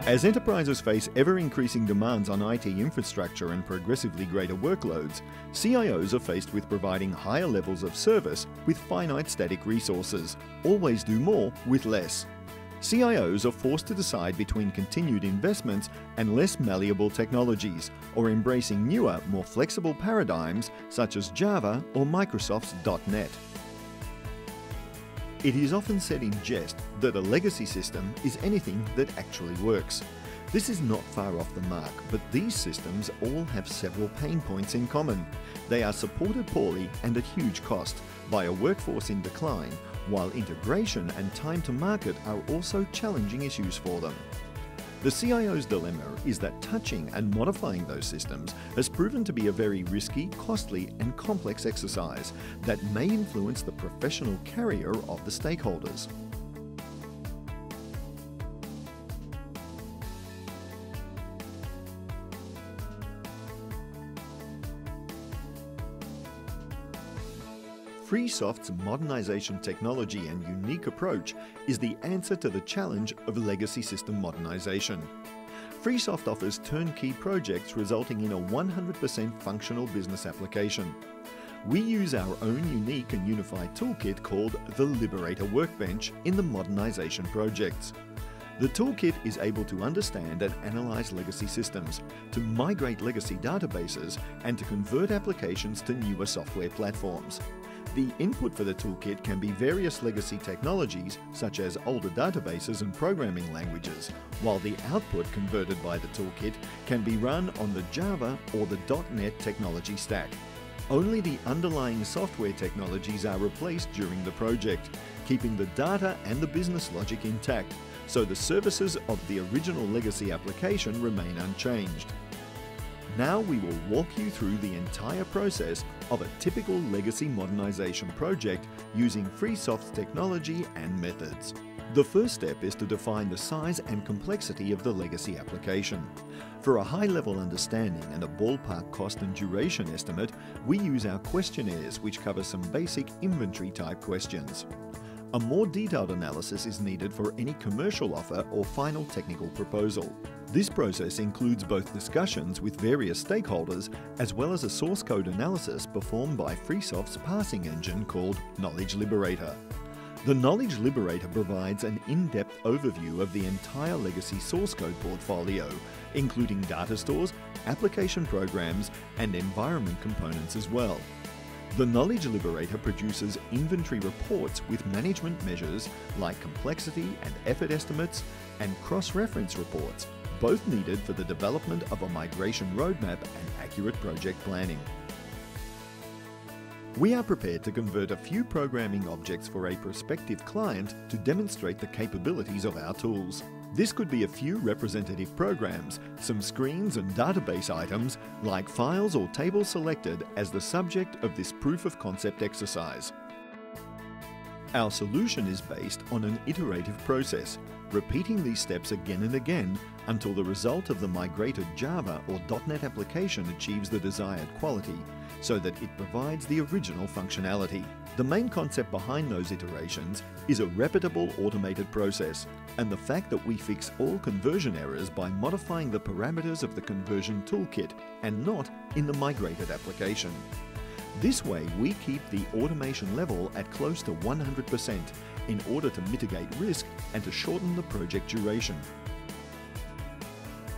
As enterprises face ever-increasing demands on IT infrastructure and progressively greater workloads, CIOs are faced with providing higher levels of service with finite static resources. Always do more with less. CIOs are forced to decide between continued investments and less malleable technologies, or embracing newer, more flexible paradigms such as Java or Microsoft's .NET. It is often said in jest that a legacy system is anything that actually works. This is not far off the mark, but these systems all have several pain points in common. They are supported poorly and at huge cost by a workforce in decline, while integration and time to market are also challenging issues for them. The CIO's dilemma is that touching and modifying those systems has proven to be a very risky, costly and complex exercise that may influence the professional career of the stakeholders. Freesoft's modernization technology and unique approach is the answer to the challenge of legacy system modernization. Freesoft offers turnkey projects resulting in a 100% functional business application. We use our own unique and unified toolkit called the Liberator Workbench in the modernization projects. The toolkit is able to understand and analyze legacy systems, to migrate legacy databases, and to convert applications to newer software platforms. The input for the toolkit can be various legacy technologies, such as older databases and programming languages, while the output converted by the toolkit can be run on the Java or the .NET technology stack. Only the underlying software technologies are replaced during the project, keeping the data and the business logic intact, so the services of the original legacy application remain unchanged. Now we will walk you through the entire process of a typical legacy modernization project using Freesoft's technology and methods. The first step is to define the size and complexity of the legacy application. For a high-level understanding and a ballpark cost and duration estimate, we use our questionnaires, which cover some basic inventory-type questions. A more detailed analysis is needed for any commercial offer or final technical proposal. This process includes both discussions with various stakeholders as well as a source code analysis performed by Freesoft's parsing engine called Knowledge Liberator. The Knowledge Liberator provides an in-depth overview of the entire legacy source code portfolio, including data stores, application programs, and environment components as well. The Knowledge Liberator produces inventory reports with management measures like complexity and effort estimates, and cross-reference reports, both needed for the development of a migration roadmap and accurate project planning. We are prepared to convert a few programming objects for a prospective client to demonstrate the capabilities of our tools. This could be a few representative programs, some screens and database items, like files or tables selected as the subject of this proof of concept exercise. Our solution is based on an iterative process, repeating these steps again and again until the result of the migrated Java or .NET application achieves the desired quality, so that it provides the original functionality. The main concept behind those iterations is a reputable automated process, and the fact that we fix all conversion errors by modifying the parameters of the conversion toolkit and not in the migrated application. This way, we keep the automation level at close to 100% in order to mitigate risk and to shorten the project duration.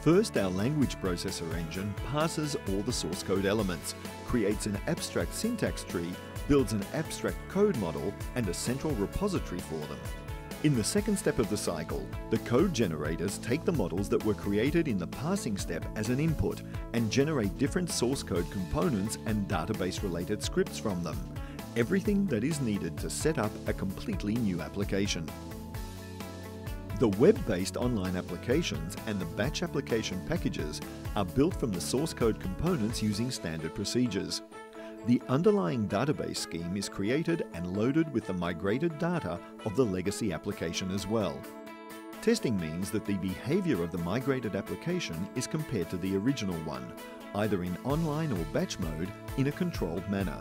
First, our language processor engine parses all the source code elements, creates an abstract syntax tree, builds an abstract code model, and a central repository for them. In the second step of the cycle, the code generators take the models that were created in the parsing step as an input and generate different source code components and database-related scripts from them. Everything that is needed to set up a completely new application. The web-based online applications and the batch application packages are built from the source code components using standard procedures. The underlying database scheme is created and loaded with the migrated data of the legacy application as well. Testing means that the behavior of the migrated application is compared to the original one. either in online or batch mode, in a controlled manner.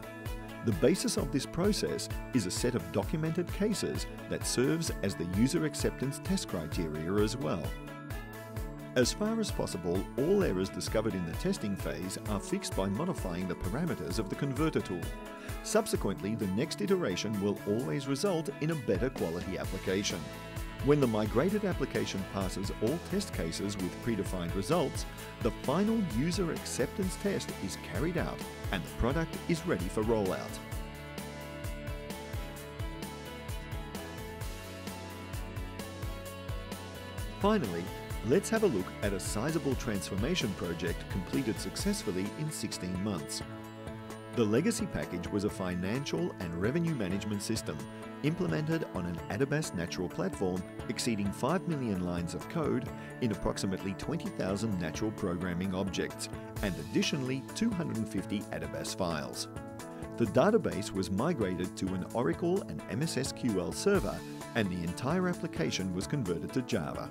The basis of this process is a set of documented cases that serves as the user acceptance test criteria as well. As far as possible, all errors discovered in the testing phase are fixed by modifying the parameters of the converter tool. Subsequently, the next iteration will always result in a better quality application. When the migrated application passes all test cases with predefined results, the final user acceptance test is carried out and the product is ready for rollout. Finally, let's have a look at a sizable transformation project completed successfully in 16 months. The legacy package was a financial and revenue management system implemented on an Adabas natural platform exceeding 5 million lines of code in approximately 20,000 natural programming objects and additionally 250 Adabas files. The database was migrated to an Oracle and MS SQL server and the entire application was converted to Java.